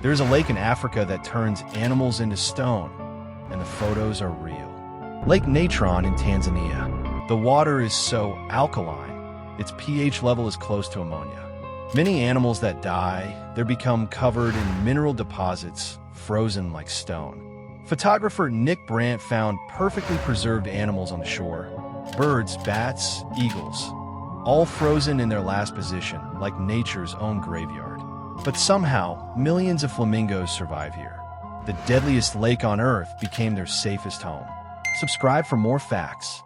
There's a lake in Africa that turns animals into stone, and the photos are real. Lake Natron in Tanzania. The water is so alkaline, its pH level is close to ammonia. Many animals that die, they become covered in mineral deposits, frozen like stone. Photographer Nick Brandt found perfectly preserved animals on the shore. Birds, bats, eagles, all frozen in their last position, like nature's own graveyard. But somehow, millions of flamingos survive here. The deadliest lake on Earth became their safest home. Subscribe for more facts.